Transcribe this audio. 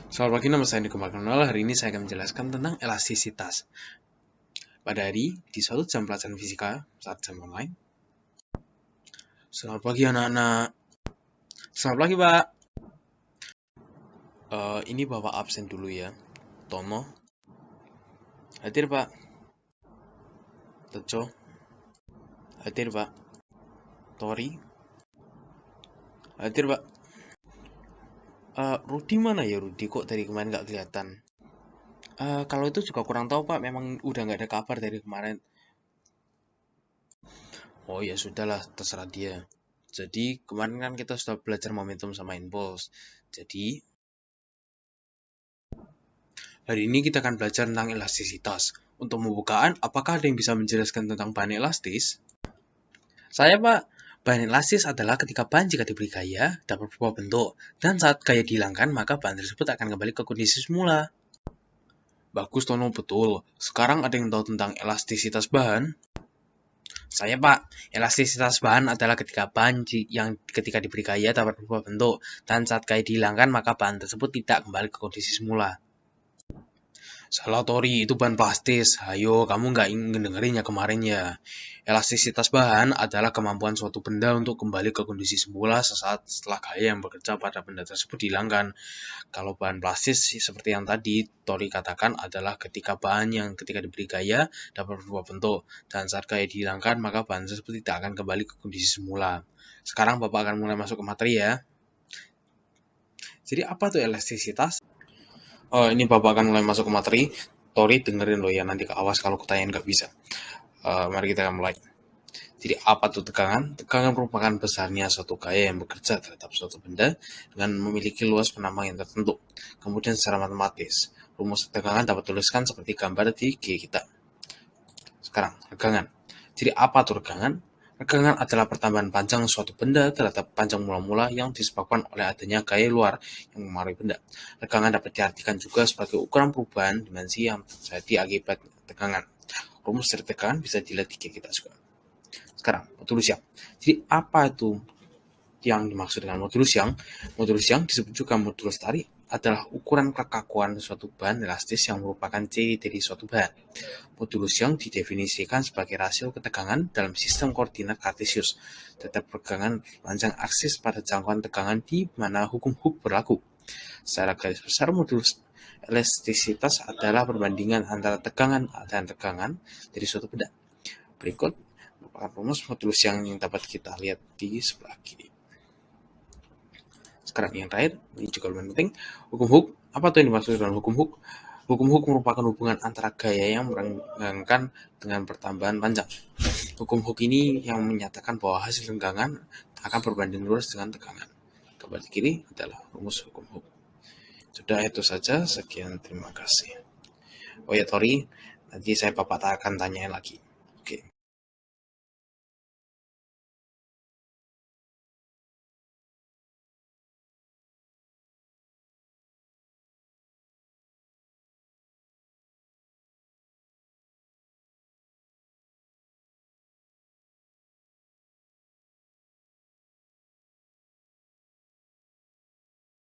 Selamat pagi, nama saya Niko Markenal. Hari ini saya akan menjelaskan tentang elastisitas. Pada di suatu jam pelajaran fisika saat jam online. Selamat pagi anak-anak. Selamat pagi Pak. Ini Bapak absen dulu ya. Tomo. Hadir Pak. Tejo. Hadir Pak. Tori. Hadir Pak. Rudi mana ya Rudi? Kok dari kemarin nggak kelihatan? Kalau itu juga kurang tahu Pak. Memang udah nggak ada kabar dari kemarin. Oh ya sudahlah, terserah dia. Jadi kemarin kan kita sudah belajar momentum sama impulse. Jadi hari ini kita akan belajar tentang elastisitas. Untuk pembukaan, apakah ada yang bisa menjelaskan tentang bahan elastis? Saya Pak, bahan elastis adalah ketika bahan jika diberi gaya dapat berubah bentuk, dan saat gaya dihilangkan maka bahan tersebut akan kembali ke kondisi semula. Bagus Tono, betul. Sekarang ada yang tahu tentang elastisitas bahan? Saya Pak, elastisitas bahan adalah ketika bahan yang ketika diberi gaya dapat berubah bentuk, dan saat gaya dihilangkan maka bahan tersebut tidak kembali ke kondisi semula. Salah Tori, itu bahan plastis. Ayo, kamu nggak ingin dengerinnya kemarin ya. Elastisitas bahan adalah kemampuan suatu benda untuk kembali ke kondisi semula sesaat setelah gaya yang bekerja pada benda tersebut dihilangkan. Kalau bahan plastis seperti yang tadi Tori katakan adalah ketika bahan yang ketika diberi gaya dapat berubah bentuk, dan saat gaya dihilangkan maka bahan tersebut tidak akan kembali ke kondisi semula. Sekarang Bapak akan mulai masuk ke materi ya. Jadi apa tuh elastisitas? Ini Bapak akan mulai masuk ke materi. Tori dengerin lo ya, nanti ke awas kalau kutanyain nggak bisa. Mari kita akan mulai. Jadi apa tuh tegangan? Tegangan merupakan besarnya suatu gaya yang bekerja terhadap suatu benda dengan memiliki luas penambang yang tertentu. Kemudian secara matematis, rumus tegangan dapat tuliskan seperti gambar di G kita. Sekarang, regangan. Jadi apa tuh regangan? Regangan adalah pertambahan panjang suatu benda terhadap panjang mula-mula yang disebabkan oleh adanya gaya luar yang memengaruhi benda. Regangan dapat diartikan juga sebagai ukuran perubahan dimensi yang terjadi akibat tegangan. Rumus dari tegangan bisa dilihat di G kita juga. Sekarang, modulus yang. Jadi apa itu yang dimaksud dengan modulus yang? Modulus yang disebut juga modulus tarik adalah ukuran kekakuan suatu bahan elastis yang merupakan ciri dari suatu bahan. Modulus yang didefinisikan sebagai rasio ketegangan dalam sistem koordinat kartesius terhadap pergegangan panjang aksis pada jangkauan tegangan di mana hukum Hooke berlaku. Secara garis besar, modulus elastisitas adalah perbandingan antara tegangan dan tegangan dari suatu benda. Berikut merupakan rumus modulus yang dapat kita lihat di sebelah kiri. Sekarang yang terakhir, ini juga lumayan penting, hukum Hooke. Apa tuh yang dimaksud dengan hukum Hooke? Hukum Hooke merupakan hubungan antara gaya yang merenggang dengan pertambahan panjang. Hukum Hooke ini yang menyatakan bahwa hasil renggangan akan berbanding lurus dengan tegangan. Gambar di kiri adalah rumus hukum Hooke. Sudah itu saja, sekian, terima kasih. Oh ya Tori, nanti saya Bapak akan tanyain lagi.